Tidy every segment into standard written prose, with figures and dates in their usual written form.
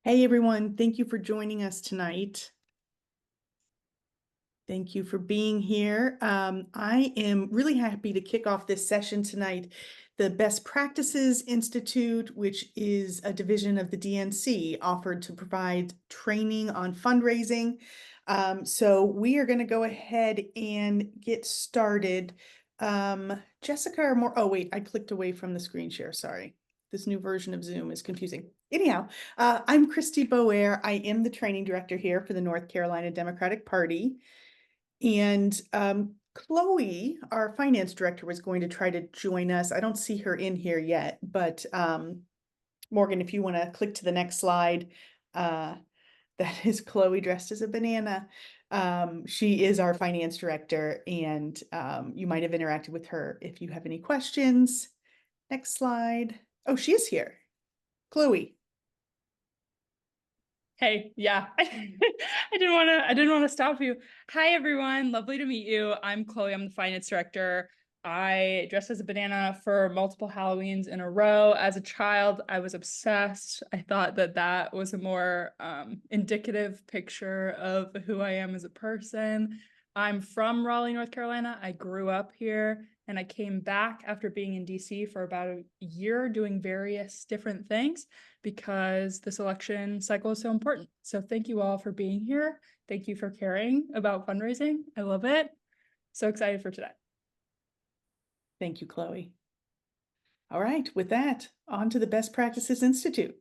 Hey everyone, thank you for joining us tonight. Thank you for being here. I am really happy to kick off this session tonight. The Best Practices Institute, which is a division of the DNC, offered to provide training on fundraising. So we are going to go ahead and get started. Jessica or more, oh wait, I clicked away from the screen share, sorry. This new version of Zoom is confusing. Anyhow, I'm Christy Boer. I am the training director here for the North Carolina Democratic Party. And Chloe, our finance director, was going to try to join us. I don't see her in here yet, but Morgan, if you want to click to the next slide, that is Chloe dressed as a banana. She is our finance director, and you might have interacted with her if you have any questions. Next slide. Oh, she is here. Chloe. Hey, yeah, I didn't want to stop you. Hi, everyone. Lovely to meet you. I'm Chloe. I'm the finance director. I dressed as a banana for multiple Halloweens in a row. As a child, I was obsessed. I thought that that was a more indicative picture of who I am as a person. I'm from Raleigh, North Carolina. I grew up here and I came back after being in DC for about a year doing various different things because this election cycle is so important. So thank you all for being here. Thank you for caring about fundraising. I love it. So excited for today. Thank you, Chloe. All right, with that, on to the Best Practices Institute.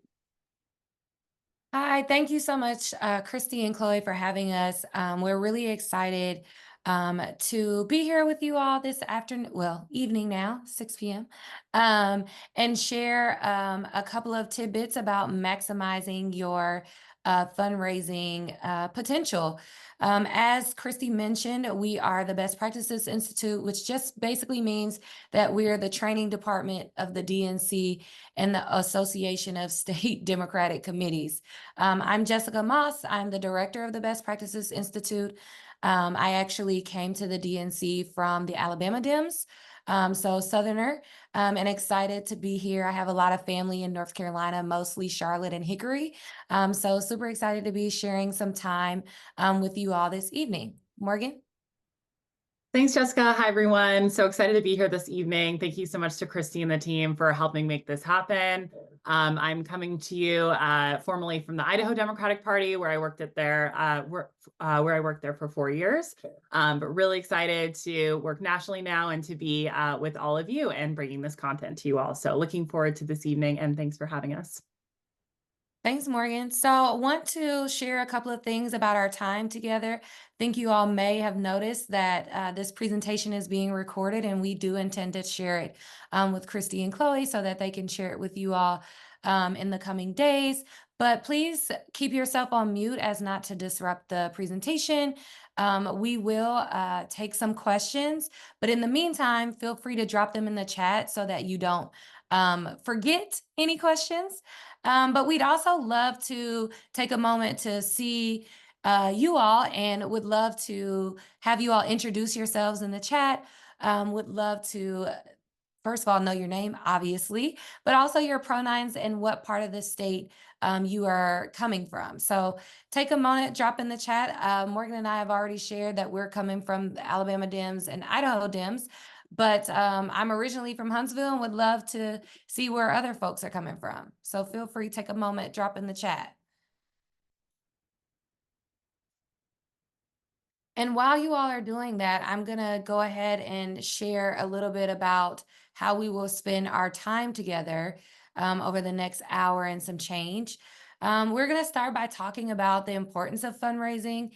Hi, thank you so much, Christy and Chloe, for having us. We're really excited to be here with you all this afternoon, well, evening now, 6 p.m., and share a couple of tidbits about maximizing your fundraising potential. As Christy mentioned, we are the Best Practices Institute, which just basically means that we're the training department of the DNC and the Association of State Democratic Committees. I'm Jessica Moss. I'm the director of the Best Practices Institute. I actually came to the DNC from the Alabama Dems, so Southerner, and excited to be here. I have a lot of family in North Carolina, mostly Charlotte and Hickory. So super excited to be sharing some time with you all this evening. Morgan? Thanks, Jessica. Hi, everyone. So excited to be here this evening. Thank you so much to Christy and the team for helping make this happen. I'm coming to you formally from the Idaho Democratic Party, where I worked there for 4 years. But really excited to work nationally now and to be with all of you and bringing this content to you all. So looking forward to this evening, and thanks for having us. Thanks, Morgan. So I want to share a couple of things about our time together. I think you all may have noticed that this presentation is being recorded, and we do intend to share it with Christy and Chloe so that they can share it with you all in the coming days. But please keep yourself on mute as not to disrupt the presentation. We will take some questions, but in the meantime, feel free to drop them in the chat so that you don't forget any questions. But we'd also love to take a moment to see you all and would love to have you all introduce yourselves in the chat. Would love to, first of all, know your name, obviously, but also your pronouns and what part of the state you are coming from. So take a moment, drop in the chat. Morgan and I have already shared that we're coming from the Alabama Dems and Idaho Dems. But I'm originally from Huntsville and would love to see where other folks are coming from. So feel free to take a moment, drop in the chat. And while you all are doing that, I'm going to go ahead and share a little bit about how we will spend our time together over the next hour and some change. We're going to start by talking about the importance of fundraising,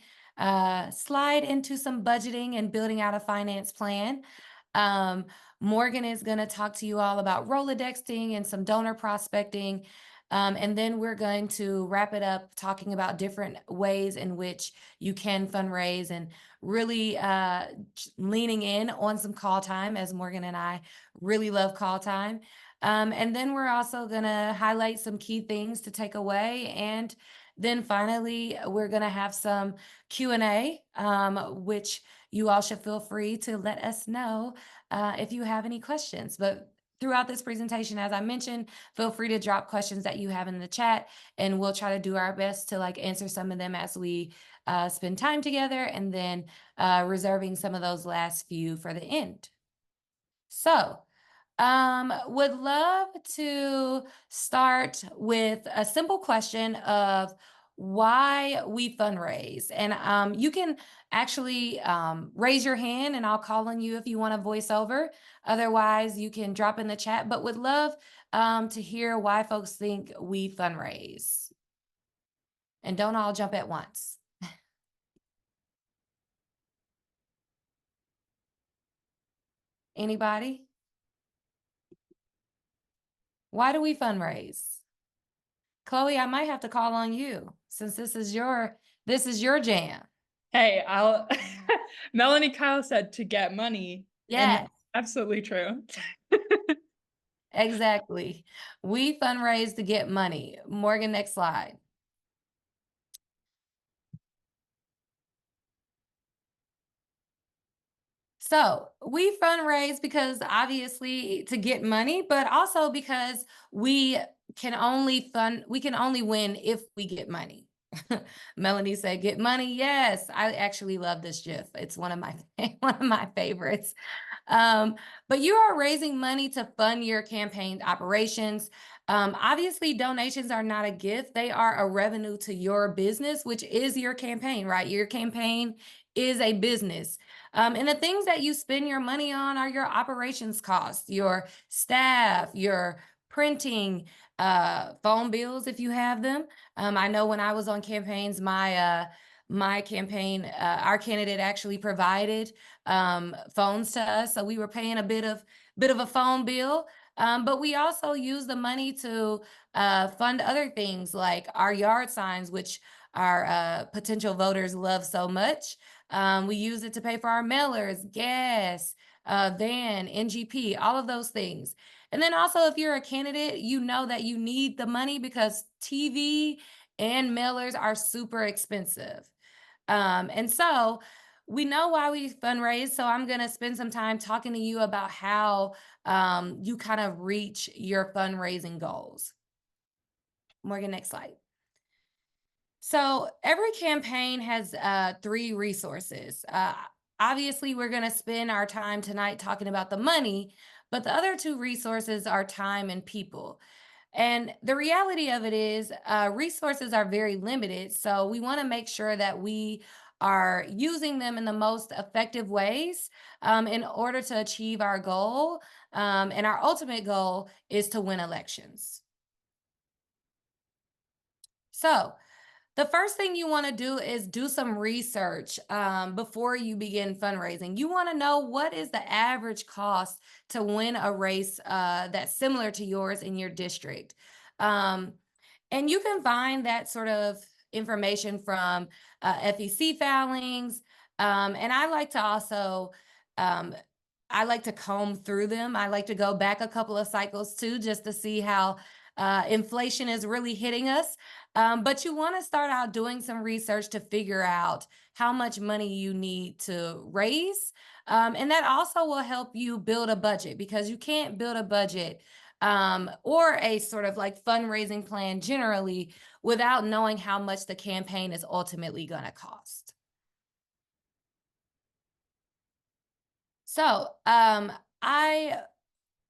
slide into some budgeting and building out a finance plan. Morgan is going to talk to you all about Rolodexing and some donor prospecting. And then we're going to wrap it up talking about different ways in which you can fundraise and really leaning in on some call time, as Morgan and I really love call time. And then we're also going to highlight some key things to take away. And then finally, we're going to have some Q&A, which you all should feel free to let us know if you have any questions. But throughout this presentation. As I mentioned, feel free to drop questions that you have in the chat, and we'll try to do our best to answer some of them as we spend time together, and then reserving some of those last few for the end. So, would love to start with a simple question of why we fundraise. And you can actually raise your hand and I'll call on you if you want to voice over. Otherwise, you can drop in the chat, but would love to hear why folks think we fundraise. And don't all jump at once. Anybody? Why do we fundraise? Chloe, I might have to call on you since this is your jam. Hey, I'll Melanie Kyle said to get money. And Yes, that's absolutely true. exactly. We fundraise to get money. Morgan, next slide. So we fundraise because obviously to get money, but also because we can only win if we get money. Melanie said, "Get money." Yes, I actually love this GIF. It's one of my favorites. But you are raising money to fund your campaign operations. Obviously, donations are not a gift; they are a revenue to your business, which is your campaign, right? Your campaign is a business. And the things that you spend your money on are your operations costs, your staff, your printing, phone bills if you have them. I know when I was on campaigns, my campaign, our candidate actually provided phones to us, so we were paying a bit of a phone bill. But we also use the money to fund other things like our yard signs, which our potential voters love so much. We use it to pay for our mailers, gas, van, NGP, all of those things. And then also, if you're a candidate, you know that you need the money because TV and mailers are super expensive. And so we know why we fundraise. So I'm going to spend some time talking to you about how you kind of reach your fundraising goals. Morgan, next slide. So every campaign has 3 resources. Obviously, we're going to spend our time tonight talking about the money, but the other 2 resources are time and people. And the reality of it is resources are very limited. So we want to make sure that we are using them in the most effective ways in order to achieve our goal. And our ultimate goal is to win elections. So the first thing you want to do is do some research before you begin fundraising. You want to know what is the average cost to win a race that's similar to yours in your district. And you can find that sort of information from FEC filings. And I like to also, I like to comb through them. I like to go back a couple of cycles too, just to see how inflation is really hitting us. But you want to start out doing some research to figure out how much money you need to raise. And that also will help you build a budget, because you can't build a budget or a sort of fundraising plan generally without knowing how much the campaign is ultimately going to cost. So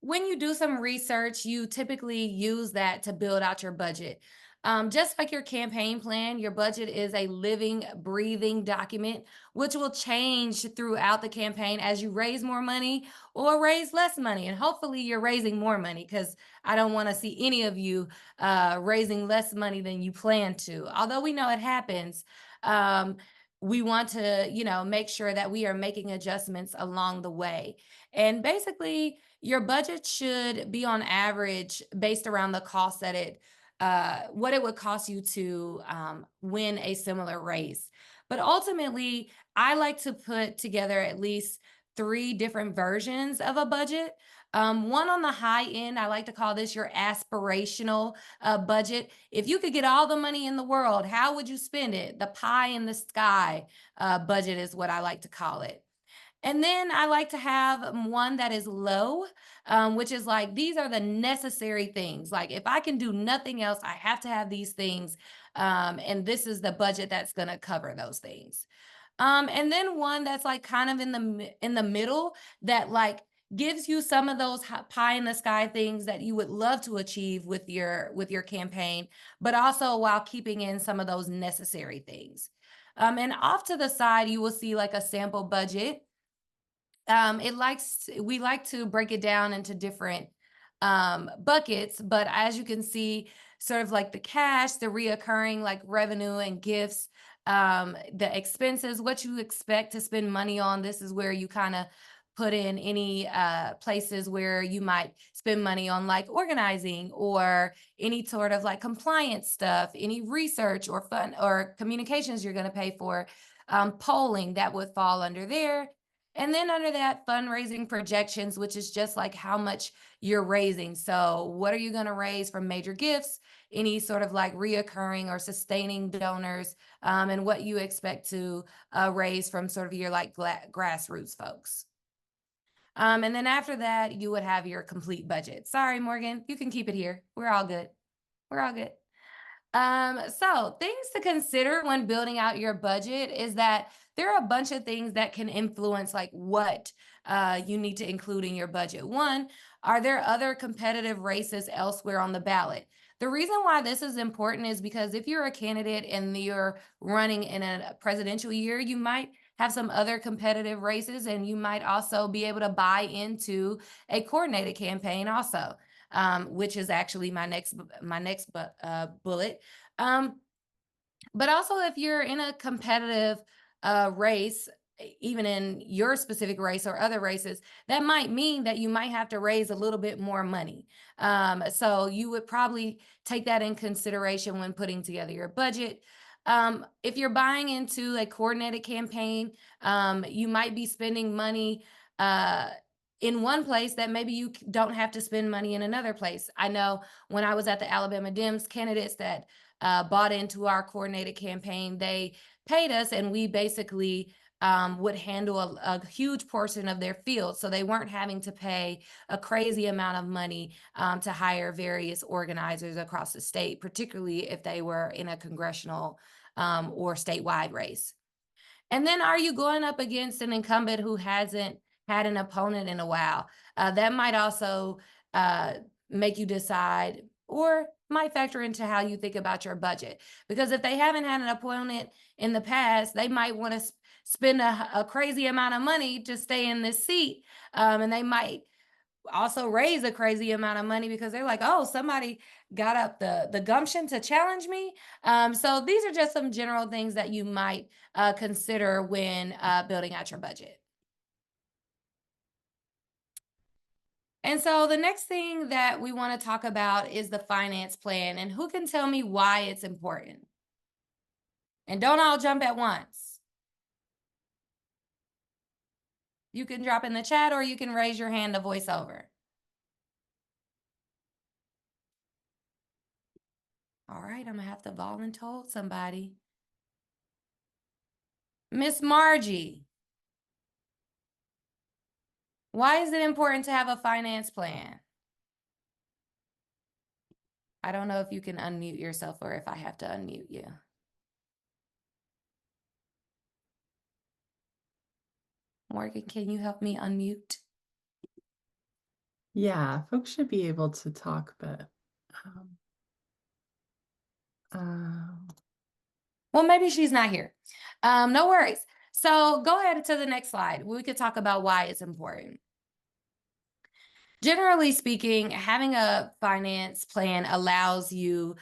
when you do some research, you typically use that to build out your budget. Just like your campaign plan, your budget is a living, breathing document, which will change throughout the campaign as you raise more money or raise less money. And hopefully you're raising more money, because I don't want to see any of you raising less money than you plan to. Although we know it happens, we want to, make sure that we are making adjustments along the way. And basically, your budget should be on average based around the cost that what it would cost you to win a similar race. But ultimately, I like to put together at least 3 different versions of a budget. One on the high end, I like to call this your aspirational budget. If you could get all the money in the world, how would you spend it? The pie in the sky budget is what I like to call it. And then I like to have one that is low, which is like, these are the necessary things. Like if I can do nothing else, I have to have these things. And this is the budget that's going to cover those things. And then one that's like kind of in the middle that like gives you some of those pie in the sky things that you would love to achieve with your campaign, but also while keeping in some of those necessary things. And off to the side, you will see like a sample budget. We like to break it down into different buckets, but as you can see, sort of like the cash, the reoccurring like revenue and gifts, the expenses, what you expect to spend money on. This is where you kind of put in any places where you might spend money on like organizing or any sort of like compliance stuff, any research or fun or communications you're going to pay for, polling that would fall under there. And then under that, fundraising projections, which is just like how much you're raising. So what are you going to raise from major gifts, any sort of like reoccurring or sustaining donors, and what you expect to raise from sort of your like grassroots folks. And then after that, you would have your complete budget. Sorry, Morgan, you can keep it here. We're all good. We're all good. So things to consider when building out your budget is that there are a bunch of things that can influence like what you need to include in your budget. One, are there other competitive races elsewhere on the ballot? The reason why this is important is because if you're a candidate and you're running in a presidential year, you might have some other competitive races, and you might also be able to buy into a coordinated campaign also. Which is actually my next bullet. But also if you're in a competitive race, even in your specific race or other races, that might mean that you might have to raise a little bit more money. So you would probably take that in consideration when putting together your budget. If you're buying into a coordinated campaign, you might be spending money in one place that maybe you don't have to spend money in another place. I know when I was at the Alabama Dems, candidates that bought into our coordinated campaign, they paid us, and we basically would handle a huge portion of their field. So they weren't having to pay a crazy amount of money to hire various organizers across the state, particularly if they were in a congressional or statewide race. And then are you going up against an incumbent who hasn't had an opponent in a while? That might also make you decide, or might factor into how you think about your budget. Because if they haven't had an opponent in the past, they might want to spend a crazy amount of money to stay in this seat. And they might also raise a crazy amount of money because they're like, oh, somebody got up the gumption to challenge me. So these are just some general things that you might consider when building out your budget. And so the next thing that we want to talk about is the finance plan, and who can tell me why it's important? And don't all jump at once. You can drop in the chat, or you can raise your hand to voice over. All right, I'm gonna have to volunteer somebody. Miss Margie, why is it important to have a finance plan? I don't know if you can unmute yourself or if I have to unmute you. Morgan, can you help me unmute? Yeah, folks should be able to talk, but well, maybe she's not here. No worries. So go ahead to the next slide. We could talk about why it's important. Generally speaking, having a finance plan allows you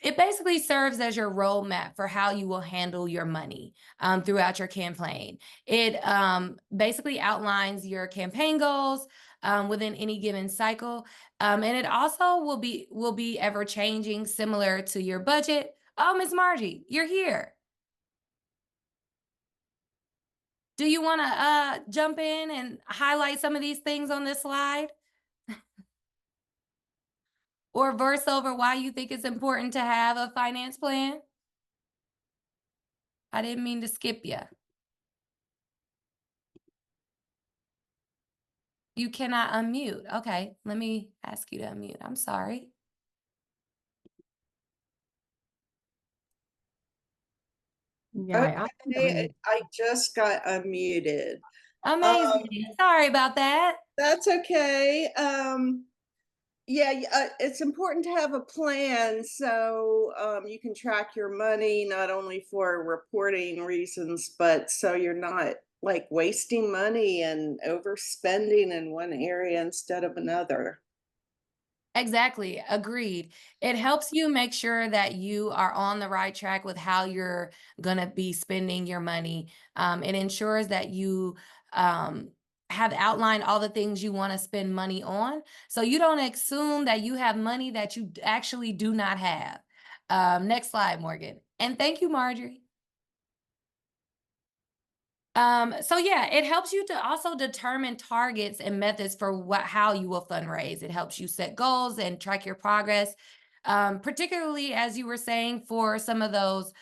it basically serves as your roadmap for how you will handle your money throughout your campaign. It basically outlines your campaign goals within any given cycle. And it also will be ever changing, similar to your budget. Oh, Miss Margie, you're here. Do you want to jump in and highlight some of these things on this slide? Or verse over why you think it's important to have a finance plan? I didn't mean to skip you. You cannot unmute. Okay, let me ask you to unmute. I'm sorry. Yeah, I asked him to Okay, unmute. I just got unmuted. Amazing. Sorry about that. That's okay. It's important to have a plan so you can track your money not only for reporting reasons, but so you're not like wasting money and overspending in one area instead of another. Exactly. Agreed. It helps you make sure that you are on the right track with how you're going to be spending your money. It ensures that you have outlined all the things you want to spend money on. So you don't assume that you have money that you actually do not have. Next slide, Morgan. And thank you, Marjorie. So yeah, it helps you to also determine targets and methods for how you will fundraise. It helps you set goals and track your progress, particularly as you were saying for some of those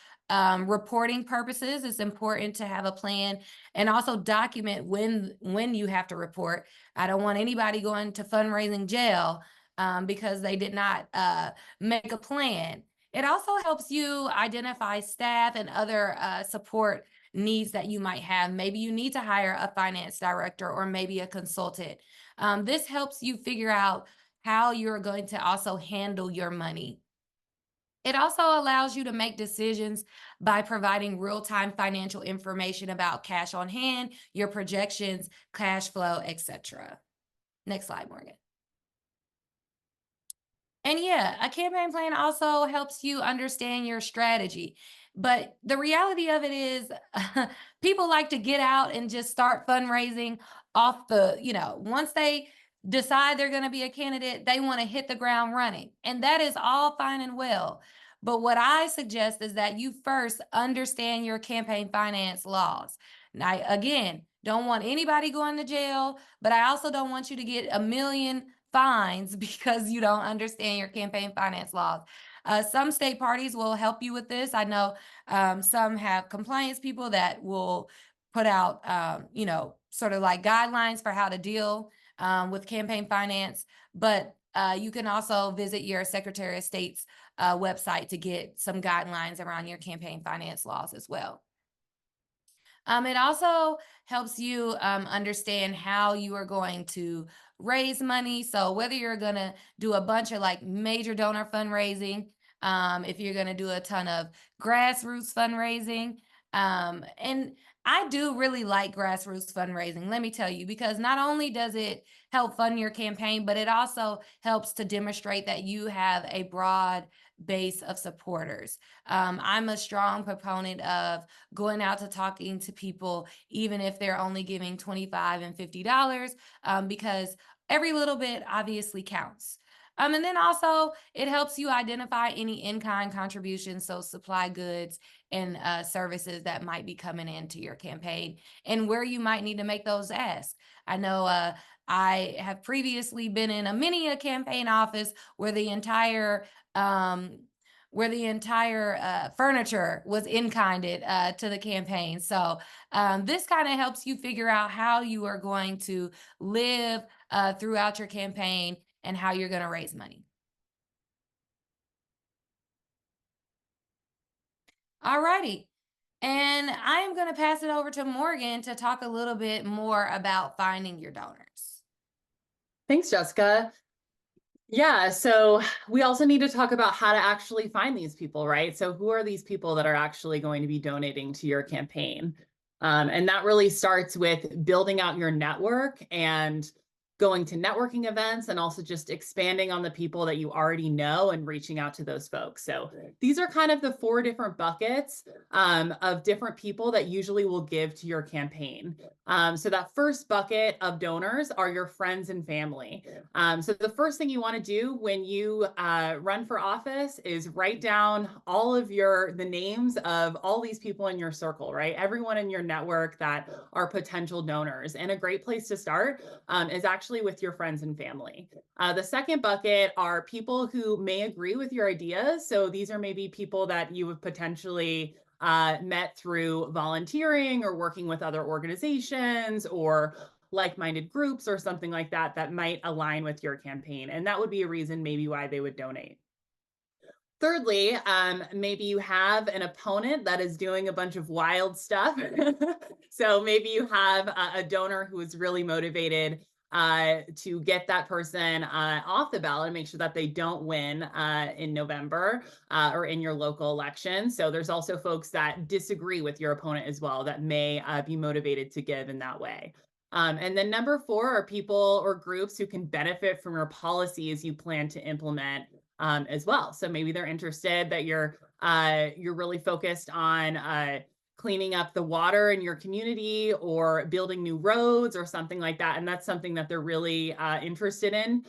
reporting purposes. It's important to have a plan and also document when you have to report. I don't want anybody going to fundraising jail because they did not make a plan. It also helps you identify staff and other support needs that you might have. Maybe you need to hire a finance director or maybe a consultant. This helps you figure out how you're going to also handle your money. It also allows you to make decisions by providing real-time financial information about cash on hand, your projections, cash flow, etc. Next slide, Morgan. And yeah, a campaign plan also helps you understand your strategy. But the reality of it is, people like to get out and just start fundraising off once they decide they're going to be a candidate, they want to hit the ground running. And that is all fine and well. But what I suggest is that you first understand your campaign finance laws. Now, again, don't want anybody going to jail, but I also don't want you to get a million fines because you don't understand your campaign finance laws. Some state parties will help you with this. I know some have compliance people that will put out, sort of like guidelines for how to deal with campaign finance. But you can also visit your Secretary of State's website to get some guidelines around your campaign finance laws as well. It also helps you understand how you are going to raise money. So whether you're going to do a bunch of like major donor fundraising, if you're going to do a ton of grassroots fundraising, and I do really like grassroots fundraising, let me tell you, because not only does it help fund your campaign, but it also helps to demonstrate that you have a broad base of supporters. I'm a strong proponent of going out to talking to people, even if they're only giving $25 and $50, because every little bit obviously counts. And then also it helps you identify any in-kind contributions, so supply goods and services that might be coming into your campaign and where you might need to make those asks. I know I have previously been in a campaign office where the entire furniture was in-kinded to the campaign. So this kind of helps you figure out how you are going to live throughout your campaign and how you're going to raise money. All righty. And I am going to pass it over to Morgan to talk a little bit more about finding your donors. Thanks, Jessica. Yeah, so we also need to talk about how to actually find these people, right? So who are these people that are actually going to be donating to your campaign? And that really starts with building out your network and going to networking events and also just expanding on the people that you already know and reaching out to those folks. So these are kind of the 4 different buckets of different people that usually will give to your campaign. So that first bucket of donors are your friends and family. So the first thing you want to do when you run for office is write down all of the names of all these people in your circle, right? Everyone in your network that are potential donors. And a great place to start is actually with your friends and family. The second bucket are people who may agree with your ideas. So these are maybe people that you have potentially met through volunteering or working with other organizations or like-minded groups or something like that that might align with your campaign. And that would be a reason maybe why they would donate. Thirdly, maybe you have an opponent that is doing a bunch of wild stuff. So maybe you have a donor who is really motivated to get that person off the ballot and make sure that they don't win in November or in your local election. So there's also folks that disagree with your opponent as well that may be motivated to give in that way. And then number 4 are people or groups who can benefit from your policies you plan to implement as well. So maybe they're interested that you're really focused on cleaning up the water in your community or building new roads or something like that. And that's something that they're really interested in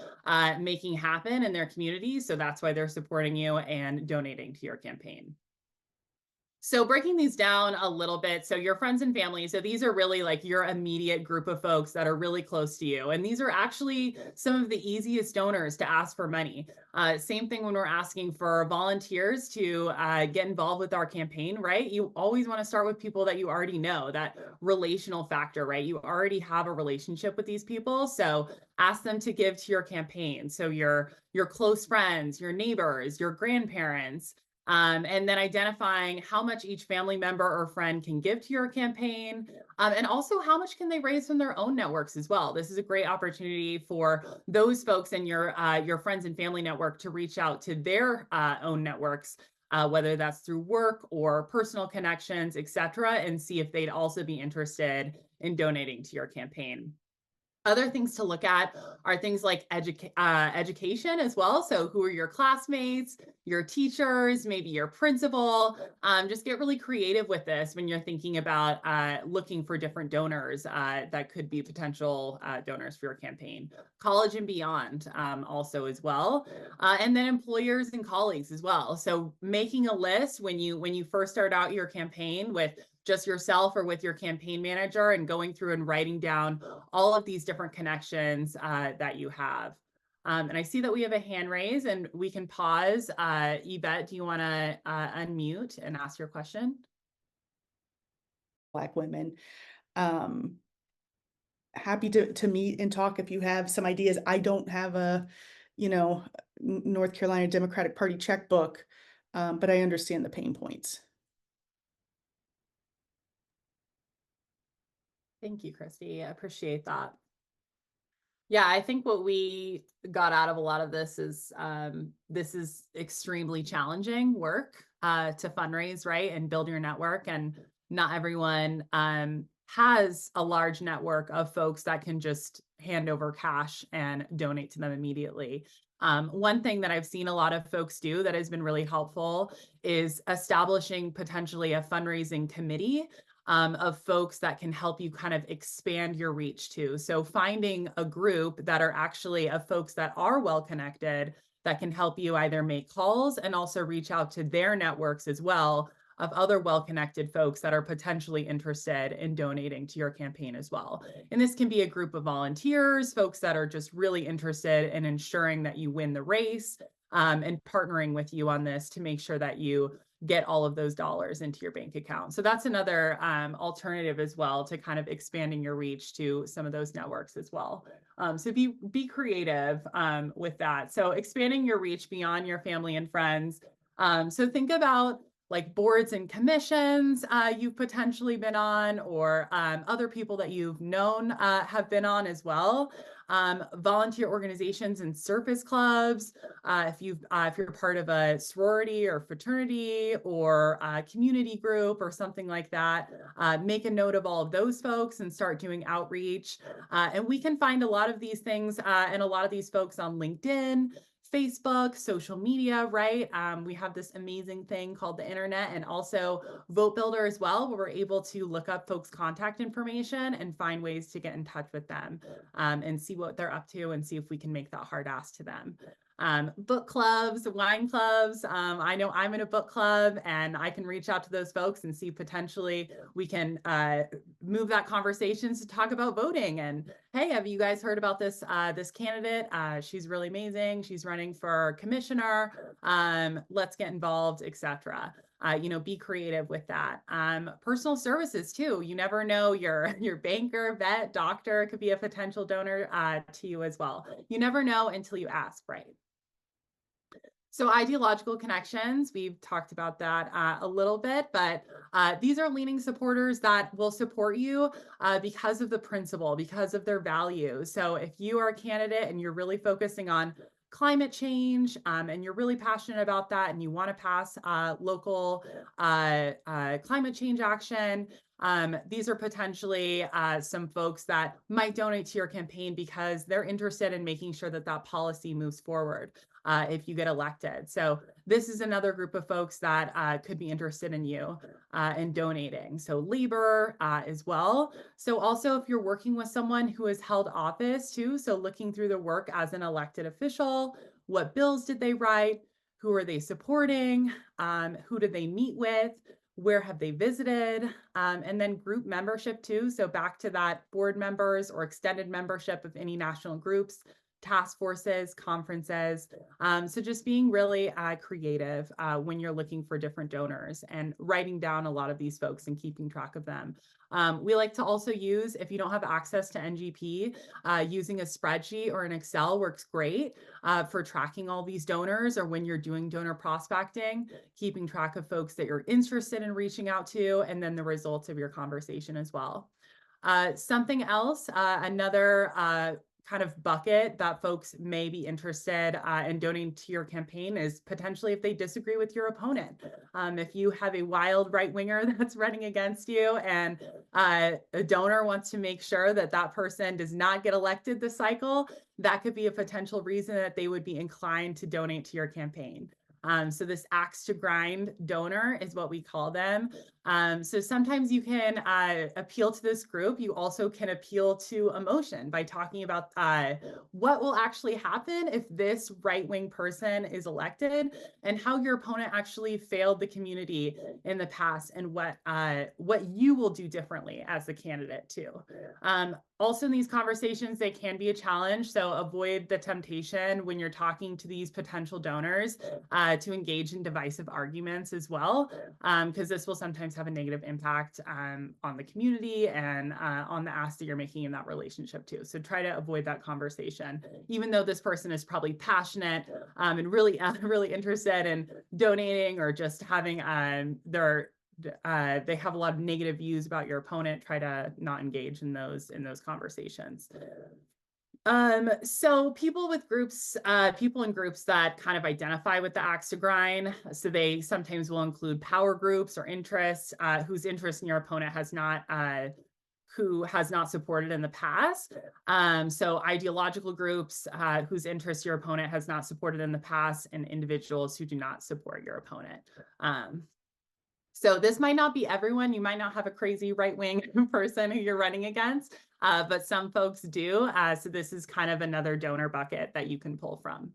making happen in their community. So that's why they're supporting you and donating to your campaign. So breaking these down a little bit, so your friends and family, so these are really like your immediate group of folks that are really close to you. And these are actually some of the easiest donors to ask for money. Same thing when we're asking for volunteers to get involved with our campaign, right? You always want to start with people that you already know, that relational factor, right? You already have a relationship with these people. So ask them to give to your campaign. So your close friends, your neighbors, your grandparents, and then identifying how much each family member or friend can give to your campaign, and also how much can they raise from their own networks as well. This is a great opportunity for those folks in your friends and family network to reach out to their own networks, whether that's through work or personal connections, etc., and see if they'd also be interested in donating to your campaign. Other things to look at are things like education as well. So who are your classmates, your teachers, maybe your principal? Just get really creative with this when you're thinking about looking for different donors that could be potential donors for your campaign. College and beyond also as well. And then employers and colleagues as well. So making a list when you first start out your campaign with just yourself or with your campaign manager and going through and writing down all of these different connections that you have. And I see that we have a hand raise and we can pause. Yvette, do you want to unmute and ask your question? Black women. Happy to meet and talk if you have some ideas. I don't have a, North Carolina Democratic Party checkbook, but I understand the pain points. Thank you, Christy. I appreciate that. Yeah, I think what we got out of a lot of this is extremely challenging work to fundraise, right? And build your network. And not everyone has a large network of folks that can just hand over cash and donate to them immediately. One thing that I've seen a lot of folks do that has been really helpful is establishing potentially a fundraising committee of folks that can help you kind of expand your reach to. So finding a group that are actually of folks that are well connected that can help you either make calls and also reach out to their networks as well of other well-connected folks that are potentially interested in donating to your campaign as well. And this can be a group of volunteers, folks that are just really interested in ensuring that you win the race, and partnering with you on this to make sure that you get all of those dollars into your bank account. So that's another alternative as well to kind of expanding your reach to some of those networks as well. So be creative with that. So expanding your reach beyond your family and friends. So think about like boards and commissions you've potentially been on, or other people that you've known have been on as well. Volunteer organizations and service clubs. If you're part of a sorority or fraternity or a community group or something like that, make a note of all of those folks and start doing outreach. And we can find a lot of these things and a lot of these folks on LinkedIn, Facebook, social media, right? We have this amazing thing called the internet, and also Vote Builder as well, where we're able to look up folks' contact information and find ways to get in touch with them and see what they're up to and see if we can make that hard ask to them. Book clubs, wine clubs. I know I'm in a book club and I can reach out to those folks and see potentially we can move that conversation to talk about voting. And hey, have you guys heard about this this candidate? She's really amazing. She's running for commissioner. Let's get involved, etc. be creative with that. Personal services too. You never know, your banker, vet, doctor could be a potential donor to you as well. You never know until you ask, right? So ideological connections, we've talked about that a little bit, but these are leaning supporters that will support you because of the principle, because of their values. So if you are a candidate and you're really focusing on climate change and you're really passionate about that and you want to pass local climate change action, these are potentially some folks that might donate to your campaign because they're interested in making sure that that policy moves forward if you get elected. So this is another group of folks that could be interested in you and donating. So labor as well. So also if you're working with someone who has held office too, so looking through the work as an elected official, what bills did they write? Who are they supporting? Who did they meet with? Where have they visited? And then group membership too. So back to that, board members or extended membership of any national groups, task forces, conferences. So just being really creative when you're looking for different donors and writing down a lot of these folks and keeping track of them. We like to also use, if you don't have access to NGP, using a spreadsheet or an Excel works great for tracking all these donors, or when you're doing donor prospecting, keeping track of folks that you're interested in reaching out to, and then the results of your conversation as well. Something else, another kind of bucket that folks may be interested in donating to your campaign is potentially if they disagree with your opponent. If you have a wild right winger that's running against you and a donor wants to make sure that that person does not get elected this cycle, that could be a potential reason that they would be inclined to donate to your campaign. So this axe to grind donor is what we call them. So sometimes you can appeal to this group. You also can appeal to emotion by talking about what will actually happen if this right-wing person is elected and how your opponent actually failed the community in the past and what you will do differently as the candidate too. Also in these conversations, they can be a challenge. So avoid the temptation when you're talking to these potential donors to engage in divisive arguments as well, because this will sometimes have a negative impact on the community and on the ask that you're making in that relationship too. So try to avoid that conversation, even though this person is probably passionate and really interested in donating or just having they have a lot of negative views about your opponent. Try to not engage in those conversations. So people in groups that kind of identify with the axe to grind. So they sometimes will include power groups or interests whose interest in your opponent who has not supported in the past. So ideological groups whose interests your opponent has not supported in the past, and individuals who do not support your opponent. So this might not be everyone. You might not have a crazy right-wing person who you're running against, but some folks do. So this is kind of another donor bucket that you can pull from.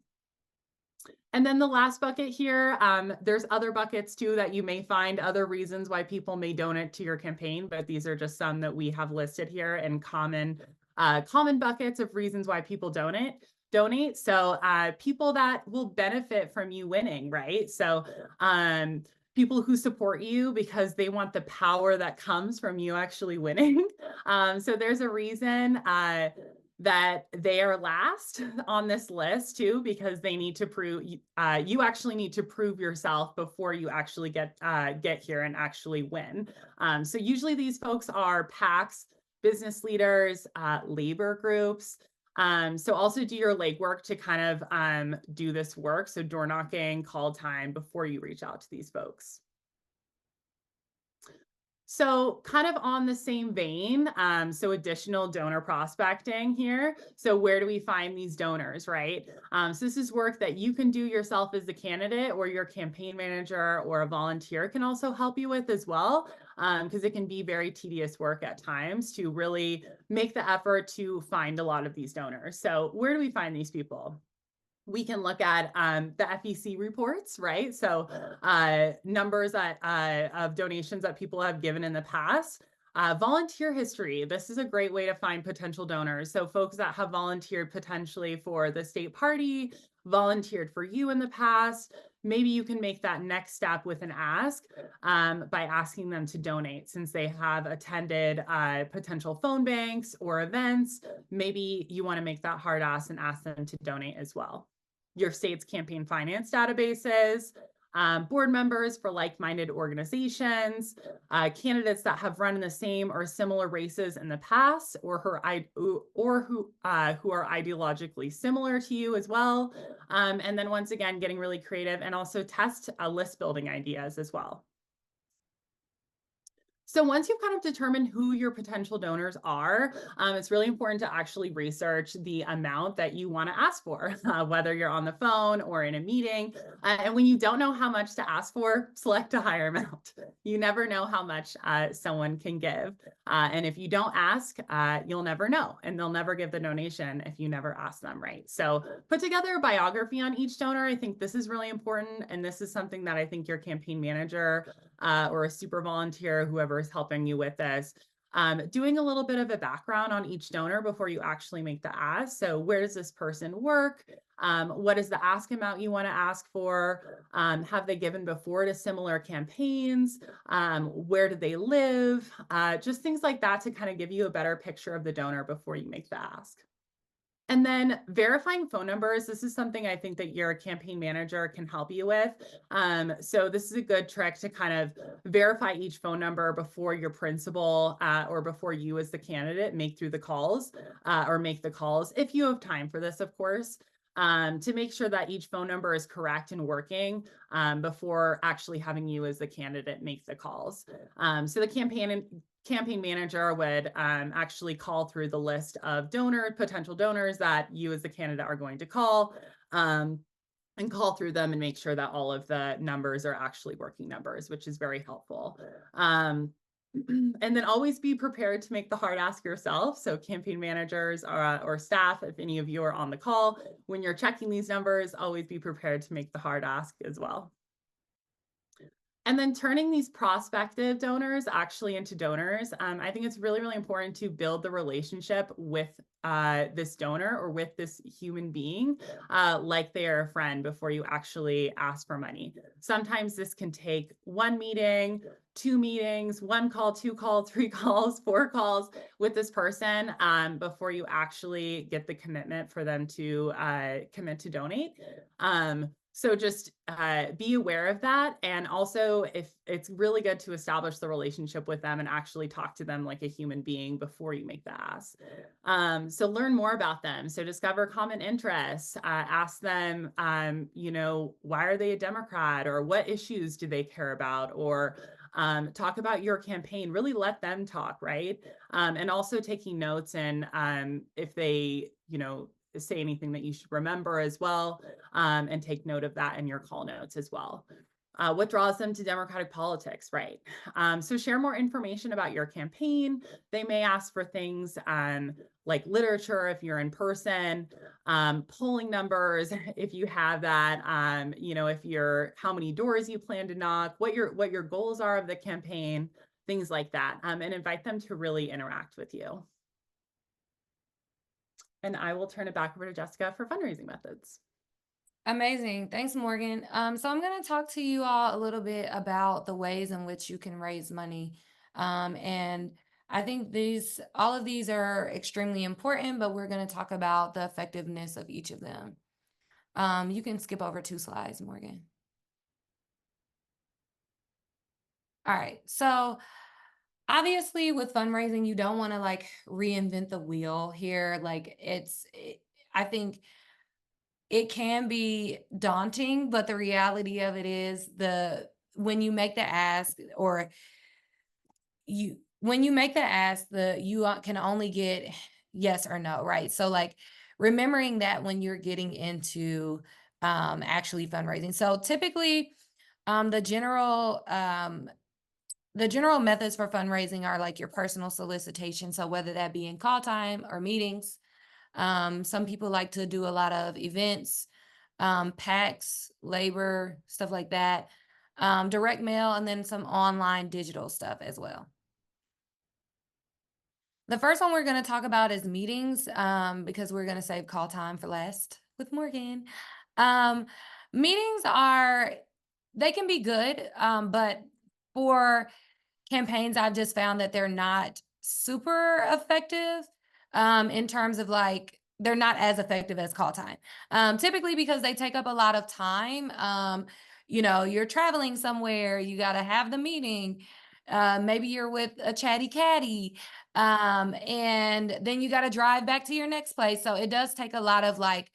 And then the last bucket here, there's other buckets too that you may find other reasons why people may donate to your campaign, but these are just some that we have listed here and common buckets of reasons why people donate. So people that will benefit from you winning, right? So people who support you because they want the power that comes from you actually winning. So there's a reason that they are last on this list too, because they need to prove, you actually need to prove yourself before you actually get here and actually win. So usually these folks are PACs, business leaders, labor groups. So also do your legwork to kind of do this work. So door knocking, call time before you reach out to these folks. So kind of on the same vein, so additional donor prospecting here. So where do we find these donors, right? So this is work that you can do yourself as a candidate, or your campaign manager or a volunteer can also help you with as well, because it can be very tedious work at times to really make the effort to find a lot of these donors. So where do we find these people? We can look at the FEC reports, right? So numbers of donations that people have given in the past. Volunteer history. This is a great way to find potential donors. So folks that have volunteered potentially for the state party, volunteered for you in the past, maybe you can make that next step with an ask by asking them to donate. Since they have attended potential phone banks or events, maybe you want to make that hard ask and ask them to donate as well. Your state's campaign finance databases, board members for like-minded organizations, candidates that have run in the same or similar races in the past, or who are ideologically similar to you as well. And then once again, getting really creative and also test list building ideas as well. So once you've kind of determined who your potential donors are, it's really important to actually research the amount that you want to ask for, whether you're on the phone or in a meeting. And when you don't know how much to ask for, select a higher amount. You never know how much someone can give. And if you don't ask, you'll never know. And they'll never give the donation if you never ask them, right? So put together a biography on each donor. I think this is really important. And this is something that I think your campaign manager or a super volunteer, whoever is helping you with this, doing a little bit of a background on each donor before you actually make the ask. So where does this person work? What is the ask amount you want to ask for? Have they given before to similar campaigns? Where do they live? Just things like that to kind of give you a better picture of the donor before you make the ask. And then verifying phone numbers. This is something I think that your campaign manager can help you with. So this is a good trick to kind of verify each phone number before your principal or before you as the candidate make the calls, if you have time for this, of course. To make sure that each phone number is correct and working before actually having you as the candidate make the calls. So the campaign manager would actually call through the list of potential donors that you as the candidate are going to call and call through them and make sure that all of the numbers are actually working numbers, which is very helpful. And then always be prepared to make the hard ask yourself. So campaign managers or staff, if any of you are on the call, when you're checking these numbers, always be prepared to make the hard ask as well. And then turning these prospective donors actually into donors. I think it's really, really important to build the relationship with this donor or with this human being like they are a friend before you actually ask for money. Sometimes this can take 1 meeting, 2 meetings, 1 call, 2 calls, 3 calls, 4 calls with this person before you actually get the commitment for them to commit to donate. So just be aware of that. And also, if it's really good to establish the relationship with them and actually talk to them like a human being before you make the ask. So learn more about them. So discover common interests, ask them, why are they a Democrat, or what issues do they care about, or talk about your campaign. Really let them talk, right? And also taking notes, and if they, say anything that you should remember as well, and take note of that in your call notes as well. What draws them to Democratic politics, right? So share more information about your campaign. They may ask for things like literature if you're in person, polling numbers if you have that, how many doors you plan to knock, what your goals are of the campaign, things like that, and invite them to really interact with you. And I will turn it back over to Jessica for fundraising methods. Amazing. Thanks, Morgan. So I'm going to talk to you all a little bit about the ways in which you can raise money. And I think all of these are extremely important, but we're going to talk about the effectiveness of each of them. You can skip over 2 slides, Morgan. All right. So obviously with fundraising, you don't want to reinvent the wheel here. I think it can be daunting, but the reality of it is when you make the ask, you can only get yes or no, right? So remembering that when you're getting into actually fundraising. So typically the general methods for fundraising are your personal solicitation. So whether that be in call time or meetings, some people like to do a lot of events, PACs, labor, stuff like that, direct mail, and then some online digital stuff as well. The first one we're going to talk about is meetings, because we're going to save call time for last with Morgan. Meetings they can be good, but for campaigns, I've just found that they're not super effective, in terms of like, they're not as effective as call time. Typically because they take up a lot of time. You're traveling somewhere, you got to have the meeting. Maybe you're with a chatty catty, and then you got to drive back to your next place. So it does take a lot of like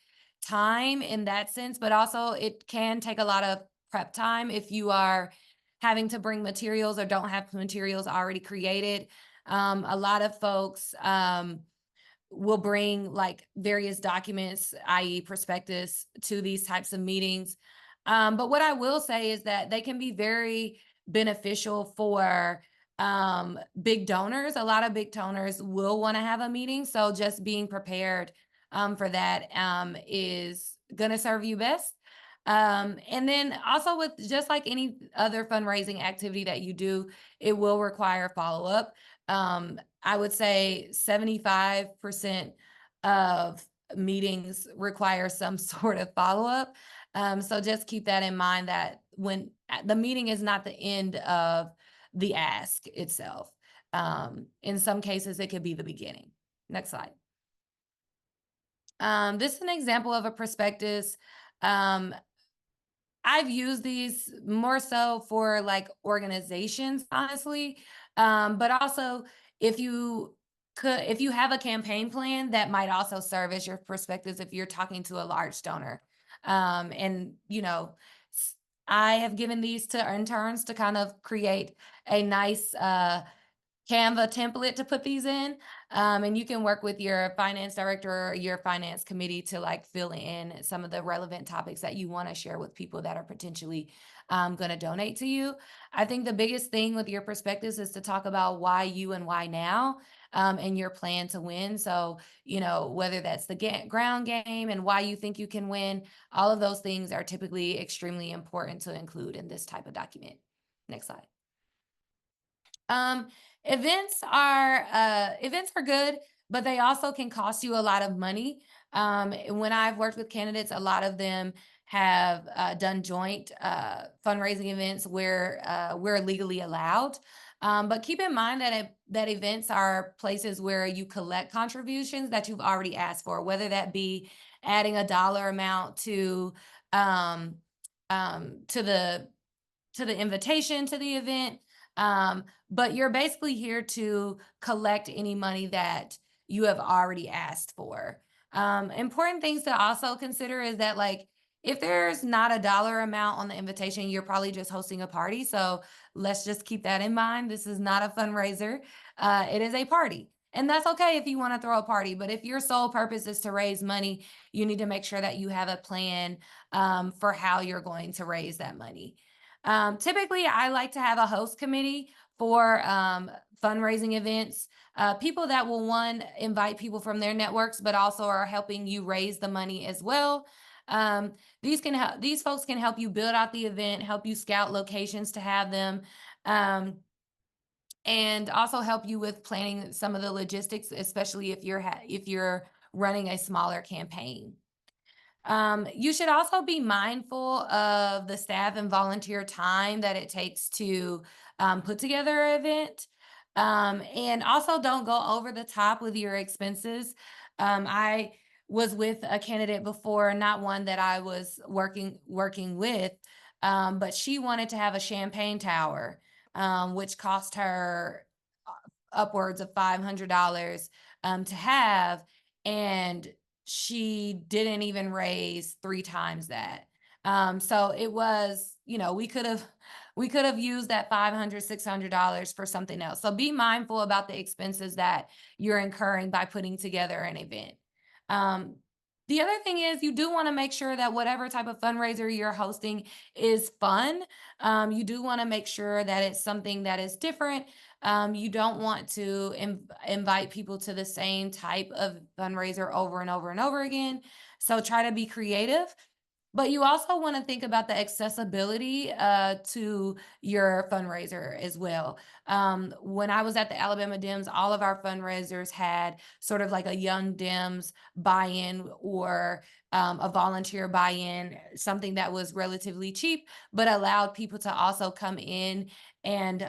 time in that sense, but also it can take a lot of prep time if you are having to bring materials or don't have materials already created. A lot of folks will bring like various documents, i.e. prospectus, to these types of meetings. But what I will say is that they can be very beneficial for big donors. A lot of big donors will want to have a meeting. So just being prepared for that is going to serve you best. And then also with just like any other fundraising activity that you do, it will require follow-up. I would say 75% of meetings require some sort of follow-up. So just keep that in mind, that when the meeting is not the end of the ask itself. In some cases, it could be the beginning. Next slide. This is an example of a prospectus. I've used these more so for like organizations, honestly. But also if you have a campaign plan, that might also serve as your prospectus if you're talking to a large donor. And I have given these to interns to kind of create a nice Canva template to put these in. And you can work with your finance director or your finance committee to like fill in some of the relevant topics that you want to share with people that are potentially going to donate to you. I think the biggest thing with your prospectus is to talk about why you and why now, and your plan to win. So, whether that's the ground game and why you think you can win, all of those things are typically extremely important to include in this type of document. Next slide. Events are good, but they also can cost you a lot of money. When I've worked with candidates, a lot of them have done joint fundraising events where we're legally allowed. But keep in mind that events are places where you collect contributions that you've already asked for, whether that be adding a dollar amount to the invitation to the event. But you're basically here to collect any money that you have already asked for. Important things to also consider is that, like, if there's not a dollar amount on the invitation, you're probably just hosting a party. So let's just keep that in mind. This is not a fundraiser. It is a party. And that's okay if you want to throw a party. But if your sole purpose is to raise money, you need to make sure that you have a plan for how you're going to raise that money. Typically, I like to have a host committee for fundraising events, people that will, one, invite people from their networks, but also are helping you raise the money as well. These folks can help you build out the event, help you scout locations to have them, and also help you with planning some of the logistics, especially if you're running a smaller campaign. You should also be mindful of the staff and volunteer time that it takes to put together an event. And also don't go over the top with your expenses. I was with a candidate before, not one that I was working with, but she wanted to have a champagne tower, which cost her upwards of $500 to have. And she didn't even raise 3 times that. So it was, we could have used that $500, $600 for something else. So be mindful about the expenses that you're incurring by putting together an event. The other thing is, you do want to make sure that whatever type of fundraiser you're hosting is fun. You do want to make sure that it's something that is different. You don't want to invite people to the same type of fundraiser over and over and over again. So try to be creative. But you also want to think about the accessibility to your fundraiser as well. When I was at the Alabama Dems, all of our fundraisers had sort of like a Young Dems buy-in or a volunteer buy-in, something that was relatively cheap, but allowed people to also come in and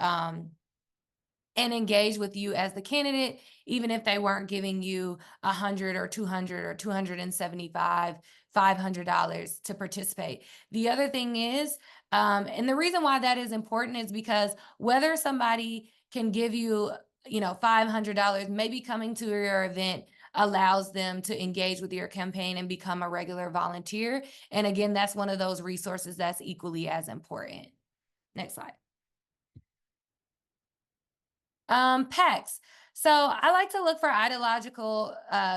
engage with you as the candidate, even if they weren't giving you $100 or $200 or $275, $500 to participate. The other thing is, and the reason why that is important is because whether somebody can give you, $500, maybe coming to your event allows them to engage with your campaign and become a regular volunteer. And again, that's one of those resources that's equally as important. Next slide. PACs. So I like to look for ideological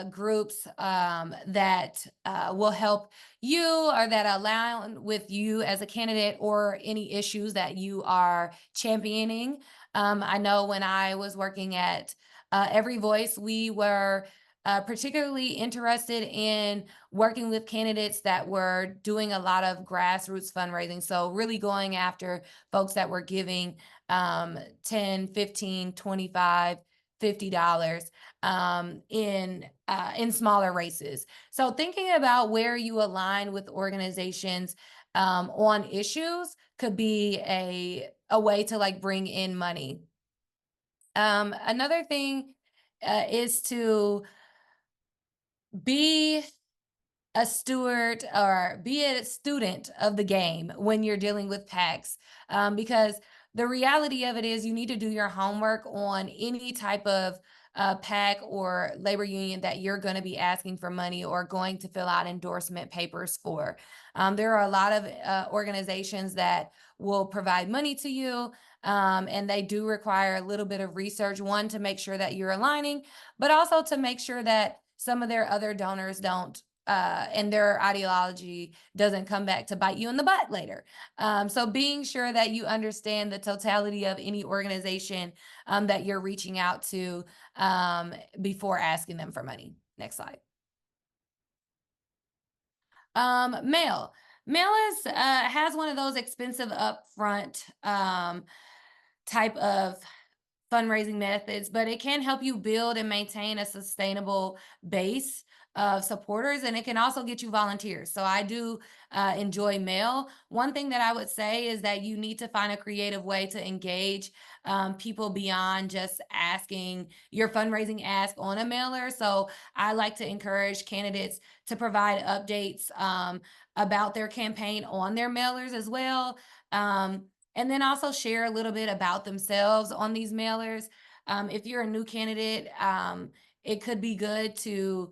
groups that will help you or that align with you as a candidate or any issues that you are championing. I know when I was working at Every Voice, we were particularly interested in working with candidates that were doing a lot of grassroots fundraising. So really going after folks that were giving 10, 15, 25, $50 in smaller races. So thinking about where you align with organizations on issues could be a way to like bring in money. Another thing is to be a steward or be a student of the game when you're dealing with PACs, because the reality of it is you need to do your homework on any type of PAC or labor union that you're going to be asking for money or going to fill out endorsement papers for. There are a lot of organizations that will provide money to you, and they do require a little bit of research, one, to make sure that you're aligning, but also to make sure that some of their other donors don't and their ideology doesn't come back to bite you in the butt later. So being sure that you understand the totality of any organization that you're reaching out to before asking them for money. Next slide. Mail. Mail has one of those expensive upfront type of fundraising methods, but it can help you build and maintain a sustainable base of supporters, and it can also get you volunteers. So I do enjoy mail. One thing that I would say is that you need to find a creative way to engage people beyond just asking your fundraising ask on a mailer. So I like to encourage candidates to provide updates about their campaign on their mailers as well. And then also share a little bit about themselves on these mailers. If you're a new candidate, it could be good to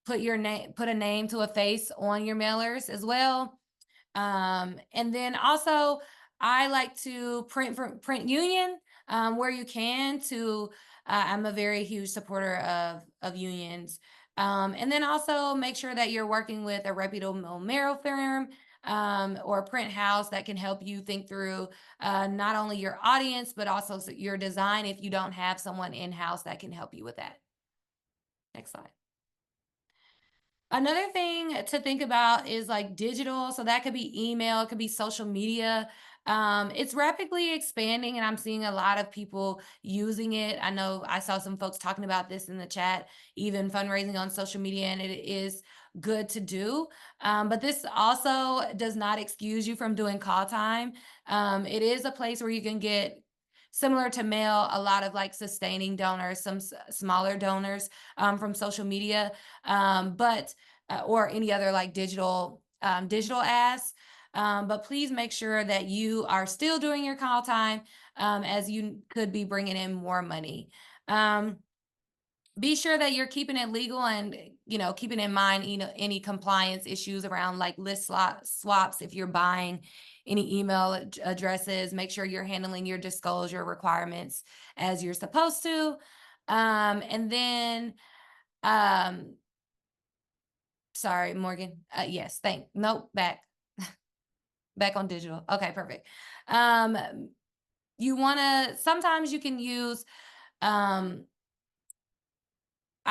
put a name to a face on your mailers as well. And then also, I like to print union where you can. I'm a very huge supporter of unions. And then also make sure that you're working with a reputable mail firm or a print house that can help you think through not only your audience, but also your design if you don't have someone in-house that can help you with that. Next slide. Another thing to think about is like digital. So that could be email, it could be social media. It's rapidly expanding and I'm seeing a lot of people using it. I know I saw some folks talking about this in the chat, even fundraising on social media, and it is good to do. But this also does not excuse you from doing call time. It is a place where you can get, similar to mail, a lot of like sustaining donors, some smaller donors from social media, but or any other like digital asks. But please make sure that you are still doing your call time as you could be bringing in more money. Be sure that you're keeping it legal and, keeping in mind, any compliance issues around like list swaps. If you're buying any email addresses, make sure you're handling your disclosure requirements as you're supposed to. And then, sorry, Morgan. Yes, nope, back on digital. Okay, perfect. Sometimes you can use, I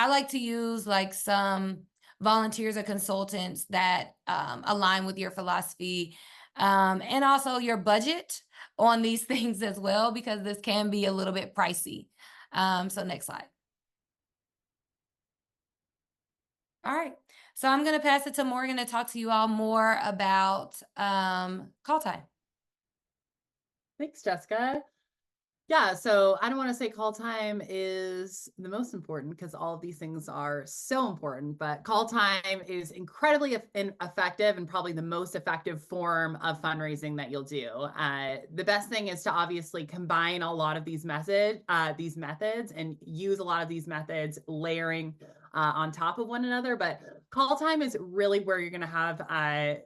like to use like some volunteers or consultants that align with your philosophy, and also your budget on these things as well, because this can be a little bit pricey. So next slide. All right. So I'm going to pass it to Morgan to talk to you all more about call time. Thanks, Jessica. Yeah, so I don't want to say call time is the most important because all of these things are so important, but call time is incredibly effective and probably the most effective form of fundraising that you'll do. The best thing is to obviously combine a lot of these methods and use a lot of these methods layering on top of one another. But call time is really where you're going to have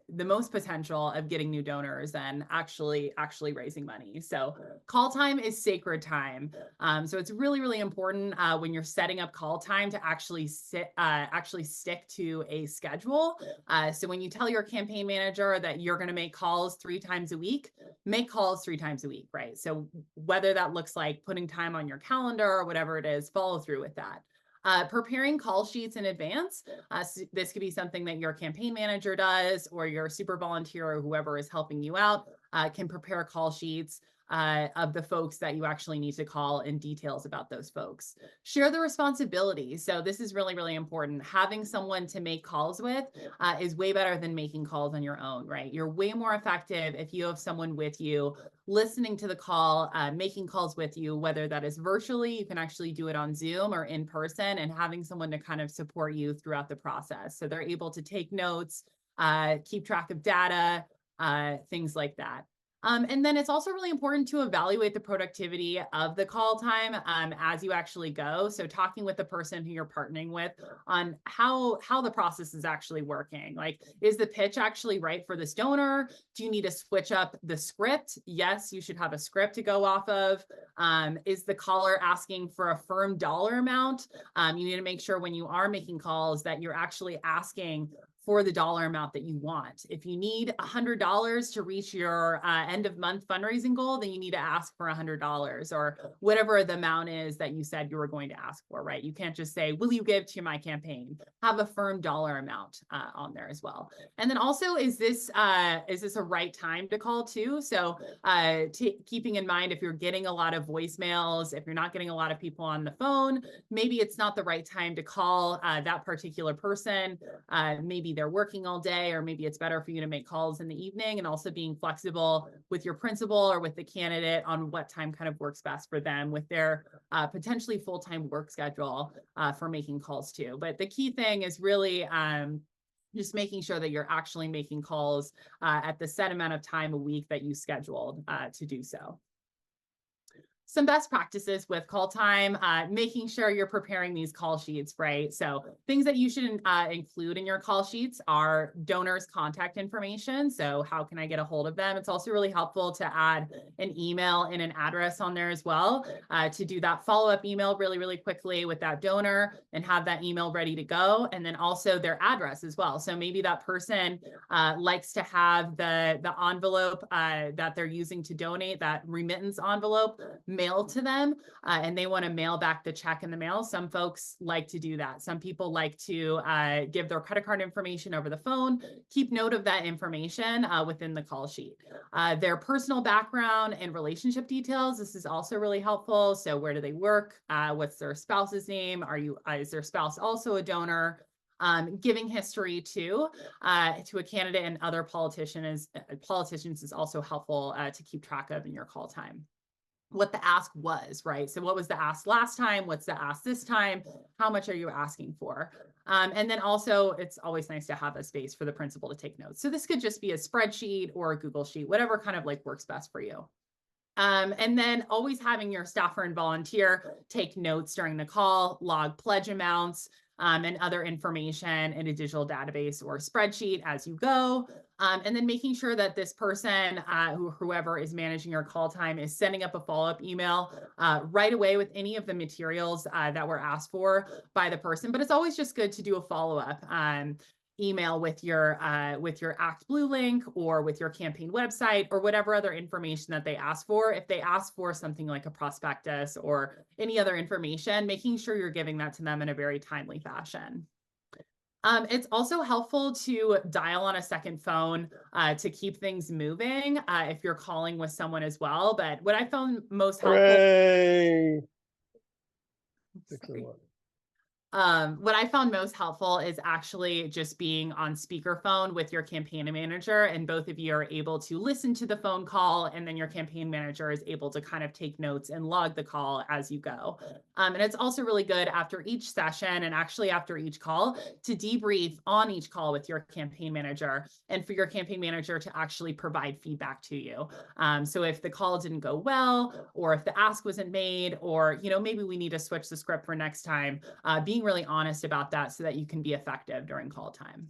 the most potential of getting new donors and actually to money. So call time is sacred time. So it's really, really important when you're setting up call time to actually stick to a schedule. So when you tell your campaign manager that you're going to make calls 3 times a week, make calls 3 times a week, right? So whether that looks like putting time on your calendar or whatever it is, follow through with that. Preparing call sheets in advance. So this could be something that your campaign manager does, or your super volunteer or whoever is helping you out can prepare call sheets of the folks that you actually need to call and details about those folks. Share the responsibility. So this is really, really important. Having someone to make calls with is way better than making calls on your own, right? You're way more effective if you have someone with you listening to the call, making calls with you, whether that is virtually, you can actually do it on Zoom, or in person, and having someone to kind of support you throughout the process. So they're able to take notes, keep track of data, things like that. And then it's also really important to evaluate the productivity of the call time as you actually go. So talking with the person who you're partnering with on how the process is actually working. Like, is the pitch actually right for this donor? Do you need to switch up the script? Yes, you should have a script to go off of. Is the caller asking for a firm dollar amount? You need to make sure when you are making calls that you're actually asking for the dollar amount that you want. If you need $100 to reach your end of month fundraising goal, then you need to ask for $100, or whatever the amount is that you said you were going to ask for, right? You can't just say, will you give to my campaign? Have a firm dollar amount on there as well. And then also, is this a right time to call too? So keeping in mind, if you're getting a lot of voicemails, if you're not getting a lot of people on the phone, maybe it's not the right time to call that particular person. Maybe they're working all day, or maybe it's better for you to make calls in the evening, and also being flexible with your principal or with the candidate on what time kind of works best for them with their potentially full-time work schedule for making calls too. But the key thing is really just making sure that you're actually making calls at the set amount of time a week that you scheduled to do so. Some best practices with call time, making sure you're preparing these call sheets, right? So things that you should include in your call sheets are donors' contact information. So how can I get a hold of them? It's also really helpful to add an email and an address on there as well, to do that follow-up email really, really quickly with that donor and have that email ready to go. And then also their address as well. So maybe that person likes to have the envelope that they're using to donate, that remittance envelope, mail to them, and they want to mail back the check in the mail. Some folks like to do that. Some people like to give their credit card information over the phone. Keep note of that information within the call sheet. Their personal background and relationship details. This is also really helpful. So where do they work? What's their spouse's name? Is their spouse also a donor? Giving history to a candidate and other politicians is also helpful to keep track of in your call time. What the ask was, right? So what was the ask last time? What's the ask this time? How much are you asking for? And then also, it's always nice to have a space for the principal to take notes. So this could just be a spreadsheet or a Google Sheet, whatever kind of like works best for you. And then always having your staffer and volunteer take notes during the call, log pledge amounts, and other information in a digital database or spreadsheet as you go. And then making sure that this person, whoever is managing your call time, is sending up a follow-up email right away with any of the materials that were asked for by the person. But it's always just good to do a follow-up email with your Act Blue link, or with your campaign website, or whatever other information that they ask for. If they ask for something like a prospectus or any other information, making sure you're giving that to them in a very timely fashion. It's also helpful to dial on a second phone to keep things moving if you're calling with someone as well. But what I found most helpful. Hooray! Sorry. What I found most helpful is actually just being on speakerphone with your campaign manager, and both of you are able to listen to the phone call, and then your campaign manager is able to kind of take notes and log the call as you go. And it's also really good after each session and actually after each call to debrief on each call with your campaign manager, and for your campaign manager to actually provide feedback to you. So if the call didn't go well, or if the ask wasn't made, or maybe we need to switch the script for next time, being really honest about that so that you can be effective during call time.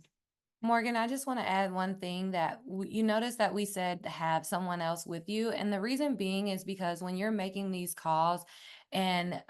Morgan, I just want to add one thing that you notice that we said have someone else with you. And the reason being is because when you're making these calls, and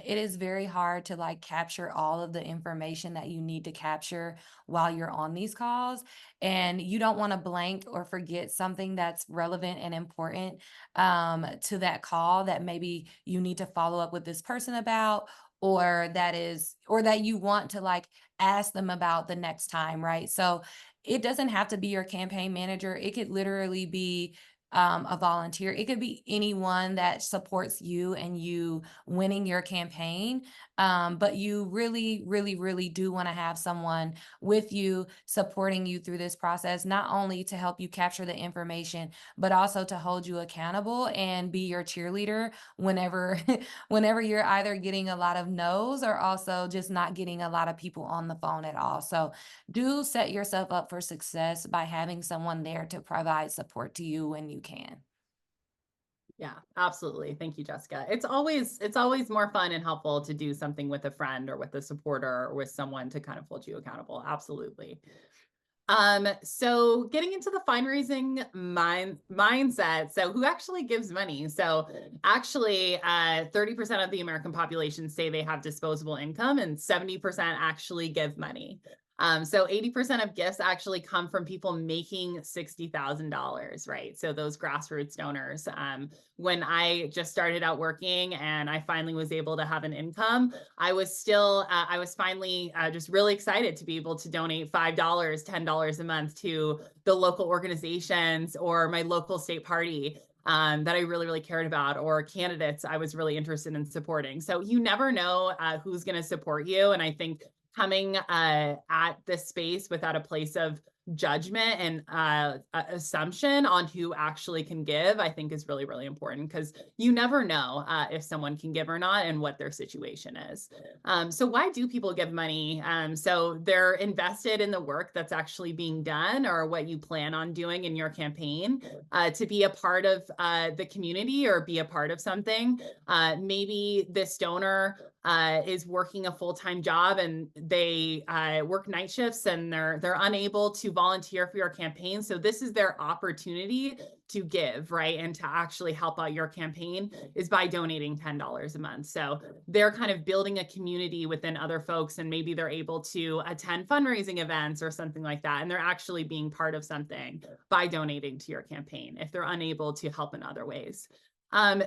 it is very hard to like capture all of the information that you need to capture while you're on these calls. And you don't want to blank or forget something that's relevant and important to that call that maybe you need to follow up with this person about, or that you want to like ask them about the next time, right? So it doesn't have to be your campaign manager. It could literally be a volunteer. It could be anyone that supports you and you winning your campaign. But you really, really, really do want to have someone with you supporting you through this process, not only to help you capture the information, but also to hold you accountable and be your cheerleader whenever whenever you're either getting a lot of no's or also just not getting a lot of people on the phone at all. So do set yourself up for success by having someone there to provide support to you when you can. Yeah, absolutely. Thank you, Jessica. It's always more fun and helpful to do something with a friend or with a supporter or with someone to kind of hold you accountable. Absolutely. So getting into the fundraising mindset. So who actually gives money? So actually, 30% of the American population say they have disposable income, and 70% actually give money. So 80% of gifts actually come from people making $60,000, right? So those grassroots donors. When I just started out working and I finally was able to have an income, I was finally just really excited to be able to donate $5, $10 a month to the local organizations or my local state party that I really, really cared about, or candidates I was really interested in supporting. So you never know who's going to support you. And I think coming at this space without a place of judgment and assumption on who actually can give, I think is really, really important, because you never know if someone can give or not and what their situation is. So why do people give money? So they're invested in the work that's actually being done or what you plan on doing in your campaign, to be a part of the community or be a part of something. Maybe this donor is working a full-time job and they work night shifts and they're unable to volunteer for your campaign. So this is their opportunity to give, right? And to actually help out your campaign is by donating $10 a month. So they're kind of building a community within other folks, and maybe they're able to attend fundraising events or something like that. And they're actually being part of something by donating to your campaign if they're unable to help in other ways.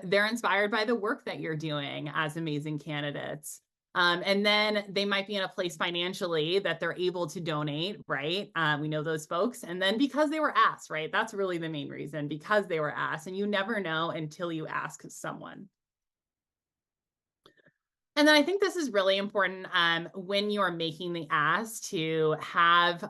They're inspired by the work that you're doing as amazing candidates. And then they might be in a place financially that they're able to donate, right? We know those folks. And then because they were asked, right? That's really the main reason, because they were asked, and you never know until you ask someone. And then I think this is really important when you're making the ask to have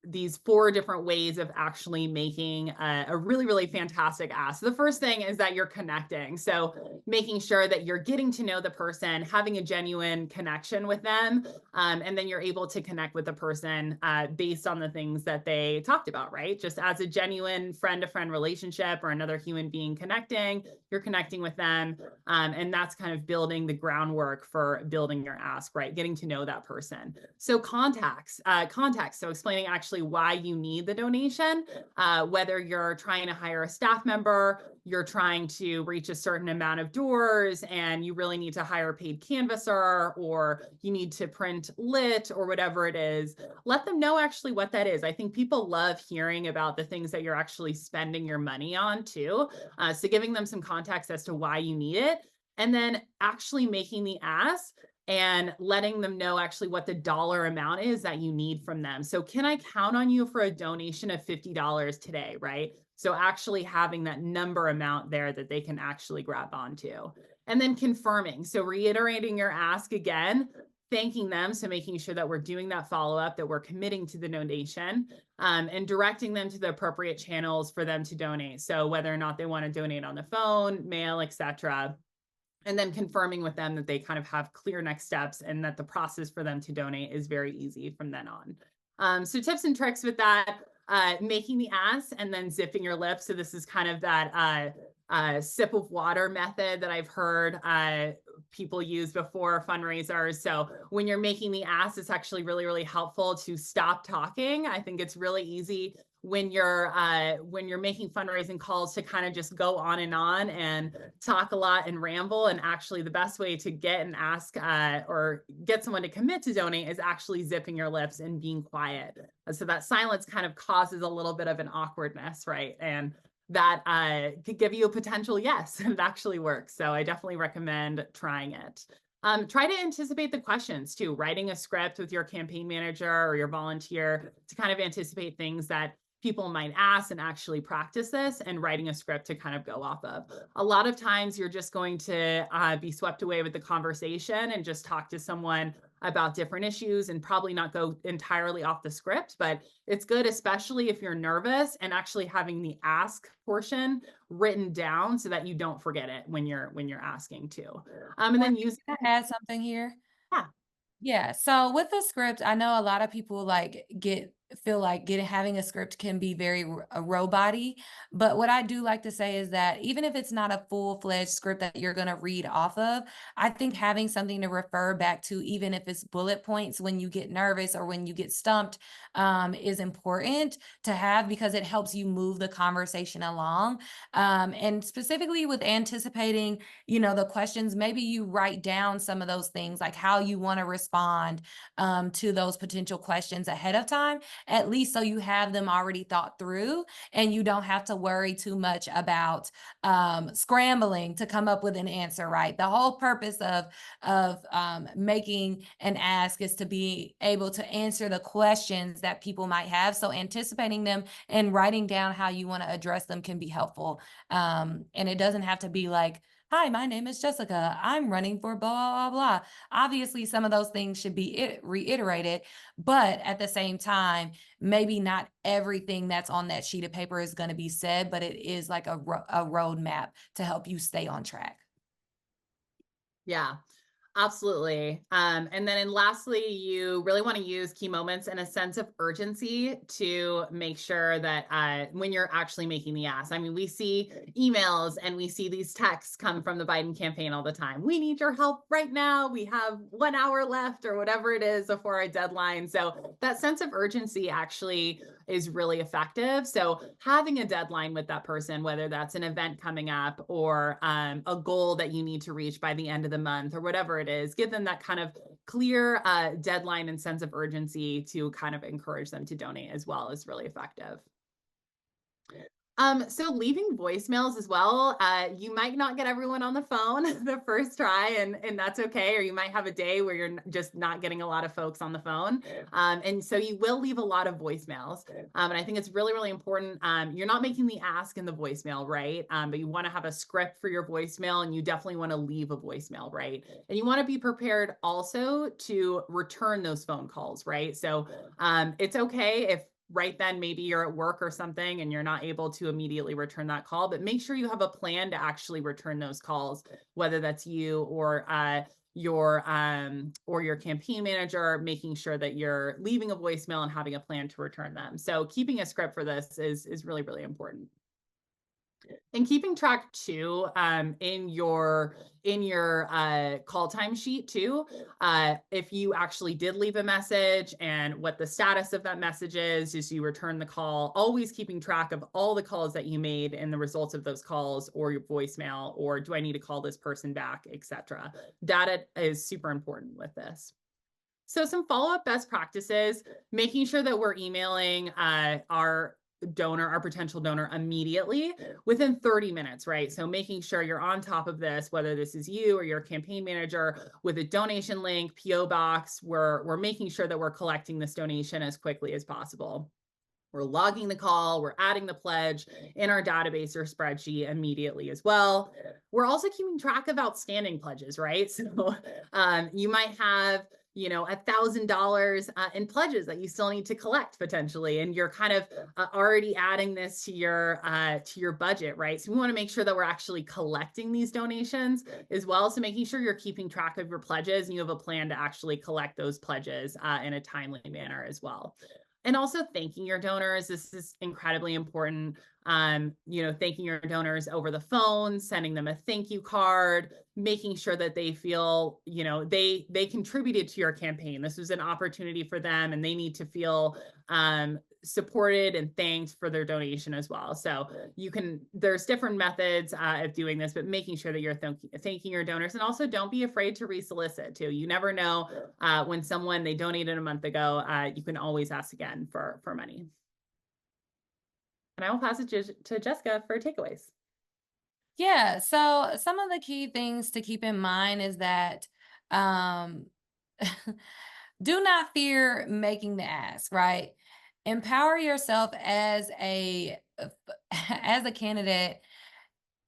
these 4 different ways of actually making a really, really fantastic ask. The first thing is that you're connecting. So making sure that you're getting to know the person, having a genuine connection with them, and then you're able to connect with the person based on the things that they talked about, right? Just as a genuine friend-to-friend relationship or another human being connecting, you're connecting with them. And that's kind of building the groundwork for building your ask, right? Getting to know that person. So context. So explaining actually why you need the donation, whether you're trying to hire a staff member, you're trying to reach a certain amount of doors and you really need to hire a paid canvasser, or you need to print lit or whatever it is. Let them know actually what that is. I think people love hearing about the things that you're actually spending your money on too. So giving them some context as to why you need it, and then actually making the ask and letting them know actually what the dollar amount is that you need from them. So can I count on you for a donation of $50 today, right? So actually having that number amount there that they can actually grab onto. And then confirming. So reiterating your ask again, thanking them. So making sure that we're doing that follow-up, that we're committing to the donation, and directing them to the appropriate channels for them to donate. So whether or not they want to donate on the phone, mail, etc. And then confirming with them that they kind of have clear next steps and that the process for them to donate is very easy from then on. So tips and tricks with that, making the ask and then zipping your lips. So this is kind of that sip of water method that I've heard people use before fundraisers. So when you're making the ask, it's actually really, really helpful to stop talking. I think it's really easy when you're making fundraising calls to kind of just go on and talk a lot and ramble. And actually the best way to get an ask or get someone to commit to donate is actually zipping your lips and being quiet. So that silence kind of causes a little bit of an awkwardness, right? And that could give you a potential yes, and it actually works. So I definitely recommend trying it. Try to anticipate the questions too, writing a script with your campaign manager or your volunteer to kind of anticipate things that people might ask and actually practice this, and writing a script to kind of go off of. A lot of times you're just going to be swept away with the conversation and just talk to someone about different issues and probably not go entirely off the script, but it's good, especially if you're nervous, and actually having the ask portion written down so that you don't forget it when you're asking too. And then use. Can I add something here? Yeah. Yeah. So with the script, I know a lot of people like feel like having a script can be very robot-y. But what I do like to say is that even if it's not a full-fledged script that you're going to read off of, I think having something to refer back to, even if it's bullet points when you get nervous or when you get stumped, is important to have, because it helps you move the conversation along. And specifically with anticipating, the questions, maybe you write down some of those things, like how you want to respond to those potential questions ahead of time, at least so you have them already thought through and you don't have to worry too much about scrambling to come up with an answer, right? The whole purpose of making an ask is to be able to answer the questions that people might have. So anticipating them and writing down how you want to address them can be helpful. And it doesn't have to be like, "Hi, my name is Jessica. I'm running for blah, blah, blah." Obviously, some of those things should be reiterated, but at the same time, maybe not everything that's on that sheet of paper is going to be said, but it is like a roadmap to help you stay on track. Yeah. Absolutely. And then lastly, you really want to use key moments and a sense of urgency to make sure that when you're actually making the ask. I mean, we see emails and we see these texts come from the Biden campaign all the time. "We need your help right now. We have 1 hour left," or whatever it is before our deadline. So that sense of urgency actually is really effective. So having a deadline with that person, whether that's an event coming up or a goal that you need to reach by the end of the month or whatever it is, give them that kind of clear deadline and sense of urgency to kind of encourage them to donate as well is really effective. So leaving voicemails as well. You might not get everyone on the phone the first try, and that's okay. Or you might have a day where you're just not getting a lot of folks on the phone. And so you will leave a lot of voicemails. And I think it's really, really important. You're not making the ask in the voicemail, right? But you want to have a script for your voicemail, and you definitely want to leave a voicemail, right? And you want to be prepared also to return those phone calls, right? So it's okay if right then maybe you're at work or something and you're not able to immediately return that call, but make sure you have a plan to actually return those calls, whether that's you or your campaign manager, making sure that you're leaving a voicemail and having a plan to return them. So keeping a script for this is really, really important. And keeping track too, in your call time sheet too, if you actually did leave a message and what the status of that message is you return the call, always keeping track of all the calls that you made and the results of those calls, or your voicemail, or do I need to call this person back, etc. Data is super important with this. So some follow-up best practices, making sure that we're emailing our donor, our potential donor, immediately within 30 minutes, right? So making sure you're on top of this, whether this is you or your campaign manager, with a donation link, PO box, we're making sure that we're collecting this donation as quickly as possible. We're logging the call, we're adding the pledge in our database or spreadsheet immediately as well. We're also keeping track of outstanding pledges, right? So you might have, you know, $1,000 in pledges that you still need to collect potentially, and you're kind of already adding this to your budget, right? So we want to make sure that we're actually collecting these donations as well. So making sure you're keeping track of your pledges and you have a plan to actually collect those pledges in a timely manner as well. And also thanking your donors. This is incredibly important. You know, thanking your donors over the phone, sending them a thank you card, making sure that they feel, you know, they contributed to your campaign. This was an opportunity for them, and they need to feel supported and thanked for their donation as well. So there's different methods of doing this, but making sure that you're thanking your donors, and also don't be afraid to resolicit too. You never know when they donated a month ago, you can always ask again for money. And I will pass it to Jessica for takeaways. Yeah, so some of the key things to keep in mind is that do not fear making the ask, right? Empower yourself as a candidate,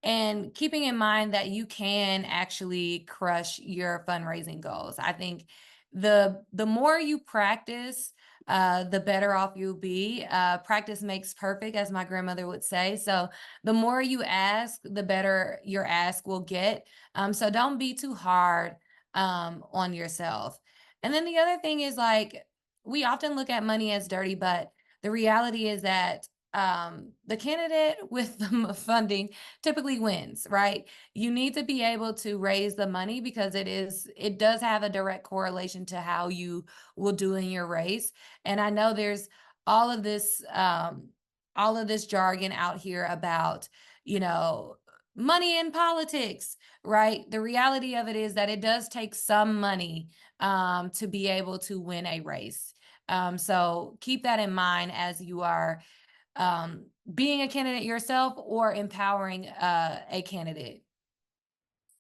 and keeping in mind that you can actually crush your fundraising goals. I think the more you practice, the better off you'll be. Practice makes perfect, as my grandmother would say. So the more you ask, the better your ask will get. So don't be too hard on yourself. And then the other thing is, like, we often look at money as dirty, but the reality is that the candidate with the funding typically wins, right? You need to be able to raise the money because it does have a direct correlation to how you will do in your race. And I know there's all of this jargon out here about, you know, money in politics, right? The reality of it is that it does take some money to be able to win a race. So keep that in mind as you are being a candidate yourself or empowering a candidate.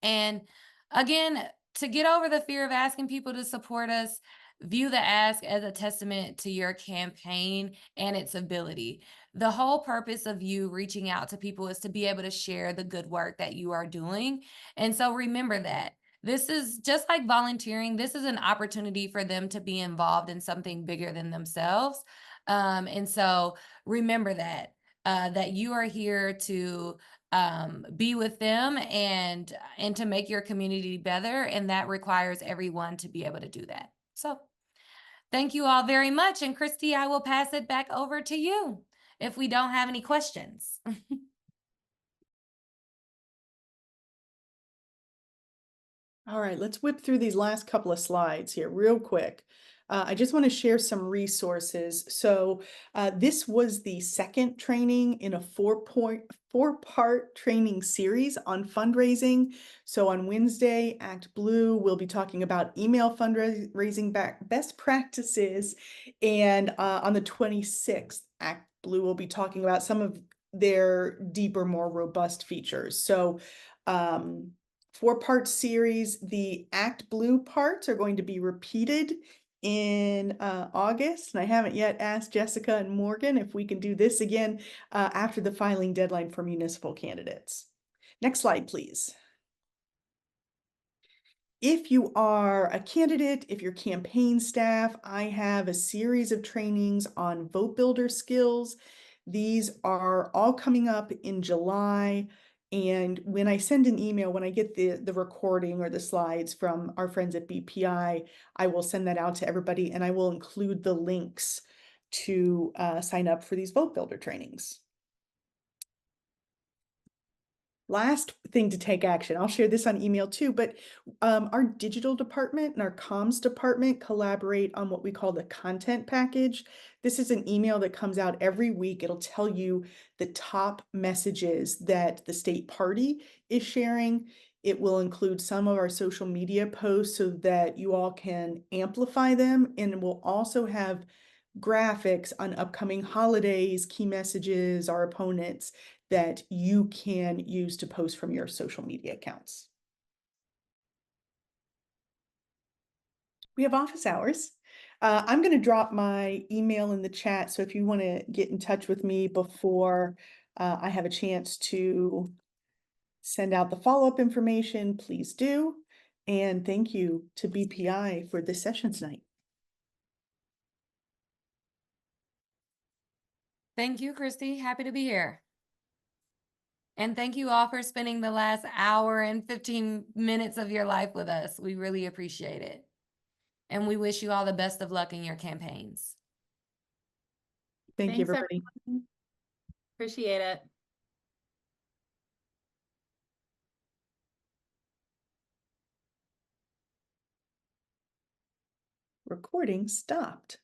And again, to get over the fear of asking people to support us, view the ask as a testament to your campaign and its ability. The whole purpose of you reaching out to people is to be able to share the good work that you are doing. And so remember that. This is just like volunteering. This is an opportunity for them to be involved in something bigger than themselves. And so remember that you are here to be with them and to make your community better, and that requires everyone to be able to do that. So thank you all very much. And Christy, I will pass it back over to you if we don't have any questions. All right, let's whip through these last couple of slides here real quick. I just want to share some resources. So this was the second training in a four-part training series on fundraising. So on Wednesday, Act Blue, we'll be talking about email fundraising best practices. And on the 26th, Act Blue will be talking about some of their deeper, more robust features. So four-part series. The Act Blue parts are going to be repeated in August, and I haven't yet asked Jessica and Morgan if we can do this again after the filing deadline for municipal candidates. Next slide, please. If you are a candidate, if you're campaign staff, I have a series of trainings on vote builder skills. These are all coming up in July. And when I send an email, when I get the recording or the slides from our friends at BPI, I will send that out to everybody, and I will include the links to sign up for these vote builder trainings. Last thing to take action, I'll share this on email too, but our digital department and our comms department collaborate on what we call the content package. This is an email that comes out every week. It'll tell you the top messages that the state party is sharing. It will include some of our social media posts so that you all can amplify them, and it will also have graphics on upcoming holidays, key messages, our opponents that you can use to post from your social media accounts. We have office hours. I'm going to drop my email in the chat. So if you want to get in touch with me before I have a chance to send out the follow-up information, please do. And thank you to BPI for this session tonight. Thank you, Christy. Happy to be here. And thank you all for spending the last hour and 15 minutes of your life with us. We really appreciate it. And we wish you all the best of luck in your campaigns. Thank you, Thanks, everybody. everyone. Appreciate it. Recording stopped.